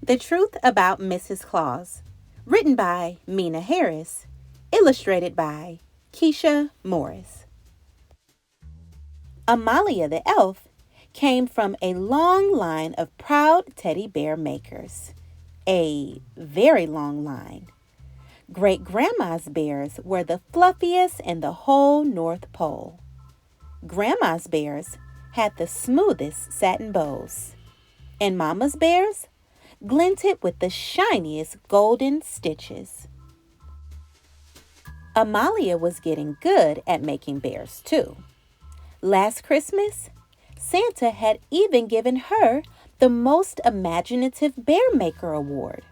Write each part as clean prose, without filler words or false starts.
The Truth About Mrs. Claus, written by Meena Harris, illustrated by Keisha Morris. Amalia the elf came from a long line of proud teddy bear makers. A very long line. Great-grandma's bears were the fluffiest in the whole North Pole. Grandma's bears had the smoothest satin bows, and Mama's bears glinted with the shiniest golden stitches. Amalia was getting good at making bears too. Last Christmas, Santa had even given her the most imaginative bear maker award.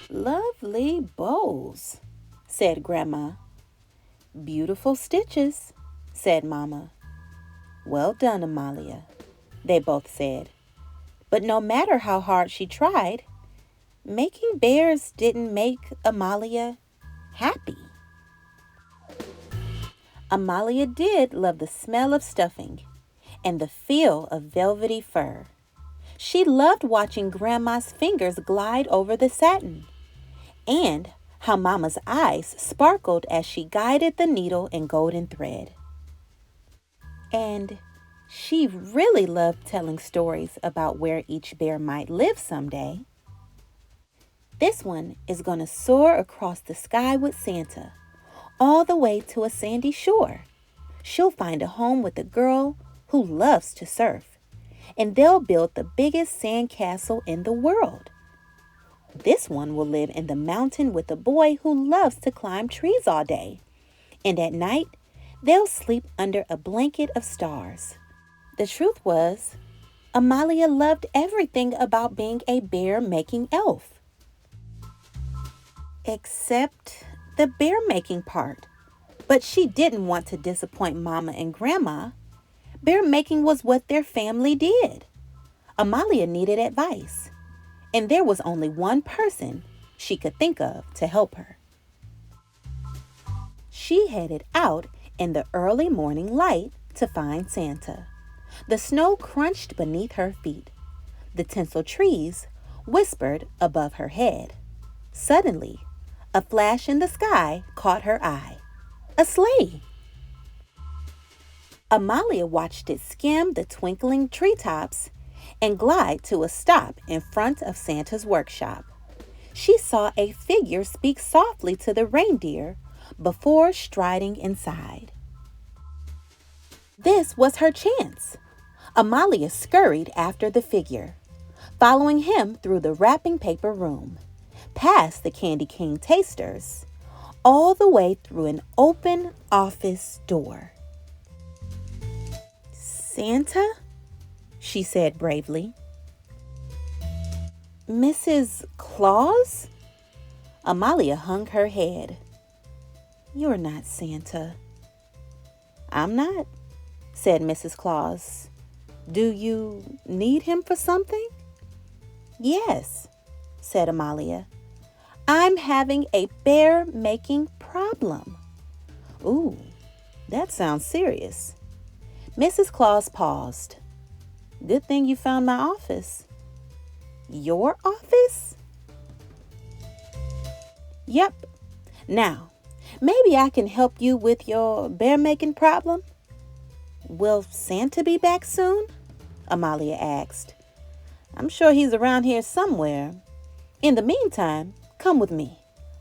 "Lovely bows," said Grandma. "Beautiful stitches," said Mama. "Well done, Amalia," they both said. But no matter how hard she tried, making bears didn't make Amalia happy. Amalia did love the smell of stuffing and the feel of velvety fur. She loved watching Grandma's fingers glide over the satin, and how Mama's eyes sparkled as she guided the needle and golden thread. And she really loved telling stories about where each bear might live someday. This one is going to soar across the sky with Santa, all the way to a sandy shore. She'll find a home with a girl who loves to surf, and they'll build the biggest sand castle in the world. This one will live in the mountain with a boy who loves to climb trees all day, and at night, they'll sleep under a blanket of stars. The truth was, Amalia loved everything about being a bear-making elf. Except the bear-making part. But she didn't want to disappoint Mama and Grandma. Bear-making was what their family did. Amalia needed advice, and there was only one person she could think of to help her. She headed out in the early morning light to find Santa. The snow crunched beneath her feet. The tinsel trees whispered above her head. Suddenly, a flash in the sky caught her eye. A sleigh! Amalia watched it skim the twinkling treetops and glide to a stop in front of Santa's workshop. She saw a figure speak softly to the reindeer before striding inside. This was her chance. Amalia scurried after the figure, following him through the wrapping paper room, past the Candy King tasters, all the way through an open office door. "Santa?" she said bravely. "Mrs. Claus?" Amalia hung her head. "You're not Santa." "I'm not," said Mrs. Claus. "Do you need him for something?" "Yes," said Amalia. "I'm having a bear-making problem." "Ooh, that sounds serious." Mrs. Claus paused. "Good thing you found my office." "Your office?" "Yep. Now, maybe I can help you with your bear-making problem." "Will Santa be back soon?" Amalia asked. "I'm sure he's around here somewhere. In the meantime, come with me.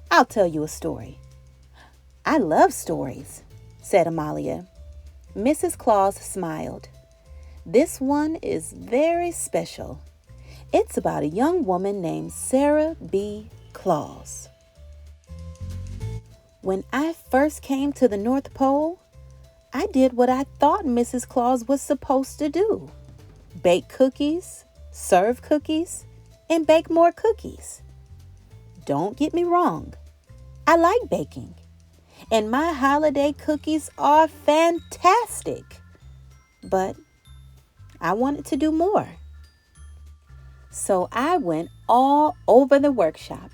I'll tell you a story." "I love stories," said Amalia. Mrs. Claus smiled. "This one is very special. It's about a young woman named Sarah B. Claus. When I first came to the North Pole, I did what I thought Mrs. Claus was supposed to do. Bake cookies, serve cookies, and bake more cookies. Don't get me wrong, I like baking, and my holiday cookies are fantastic. But I wanted to do more. So I went all over the workshop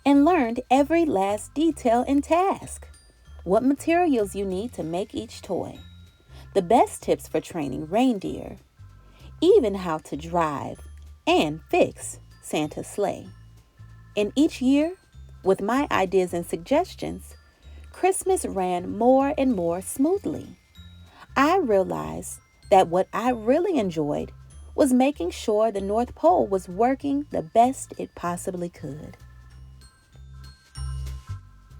and learned every last detail and task. What materials you need to make each toy, the best tips for training reindeer, even how to drive and fix Santa's sleigh. And each year, with my ideas and suggestions, Christmas ran more and more smoothly. I realized that what I really enjoyed was making sure the North Pole was working the best it possibly could.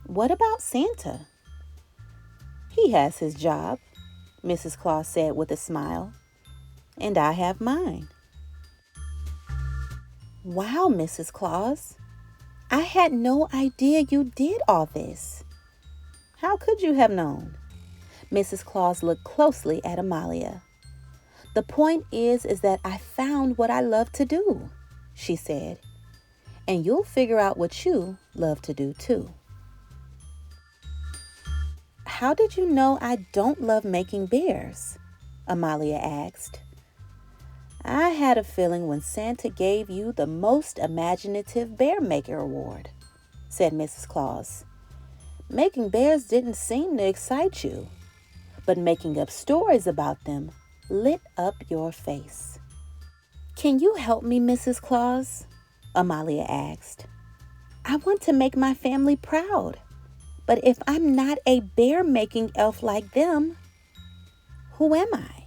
What about Santa? He has his job, Mrs. Claus said with a smile, and I have mine. Wow, Mrs. Claus, I had no idea you did all this. How could you have known? Mrs. Claus looked closely at Amalia. The point is that I found what I love to do, she said, and you'll figure out what you love to do too. How did you know I don't love making bears? Amalia asked. I had a feeling when Santa gave you the most imaginative bear maker award, said Mrs. Claus. Making bears didn't seem to excite you, but making up stories about them lit up your face. Can you help me, Mrs. Claus? Amalia asked. I want to make my family proud, but if I'm not a bear-making elf like them, who am I?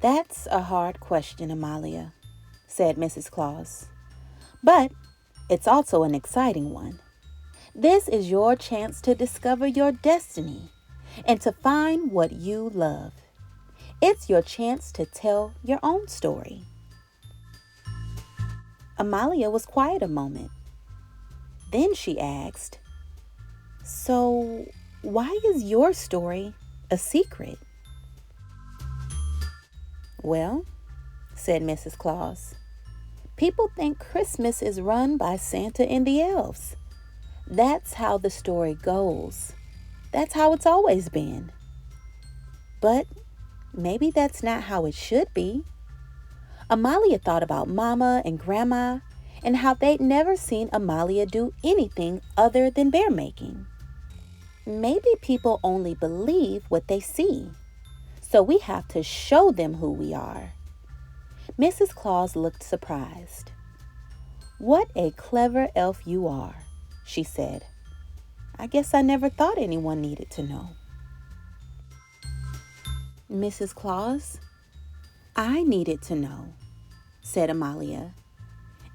That's a hard question, Amalia, said Mrs. Claus. But it's also an exciting one. This is your chance to discover your destiny and to find what you love. It's your chance to tell your own story. Amalia was quiet a moment. Then she asked, So, why is your story a secret? Well, said Mrs. Claus, people think Christmas is run by Santa and the elves. That's how the story goes. That's how it's always been. But maybe that's not how it should be. Amalia thought about Mama and Grandma and how they'd never seen Amalia do anything other than bear making. Maybe people only believe what they see, so we have to show them who we are. Mrs. Claus looked surprised. What a clever elf you are, she said. I guess I never thought anyone needed to know. Mrs. Claus, I needed to know, said Amalia,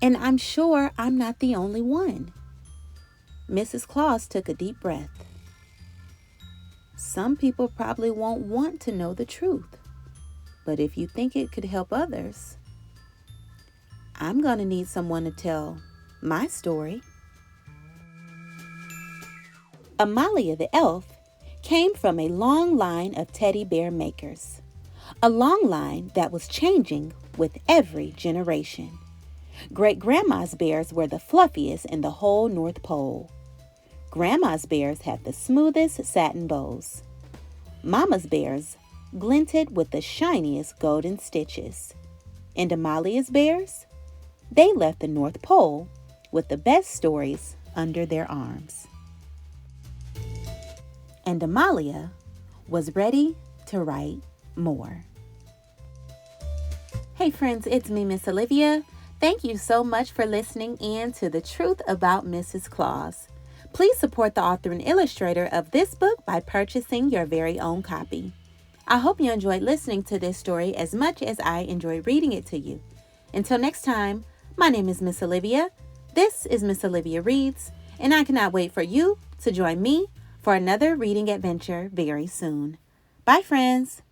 and I'm sure I'm not the only one. Mrs. Claus took a deep breath. Some people probably won't want to know the truth, but if you think it could help others, I'm going to need someone to tell my story. Amalia the elf came from a long line of teddy bear makers, a long line that was changing with every generation. Great-grandma's bears were the fluffiest in the whole North Pole. Grandma's bears had the smoothest satin bows. Mama's bears glinted with the shiniest golden stitches. And Amalia's bears? They left the North Pole with the best stories under their arms. And Amalia was ready to write more. Hey friends, it's me, Miss Olivia. Thank you so much for listening in to The Truth About Mrs. Claus. Please support the author and illustrator of this book by purchasing your very own copy. I hope you enjoyed listening to this story as much as I enjoyed reading it to you. Until next time, my name is Miss Olivia. This is Miss Olivia Reads, and I cannot wait for you to join me for another reading adventure very soon. Bye, friends.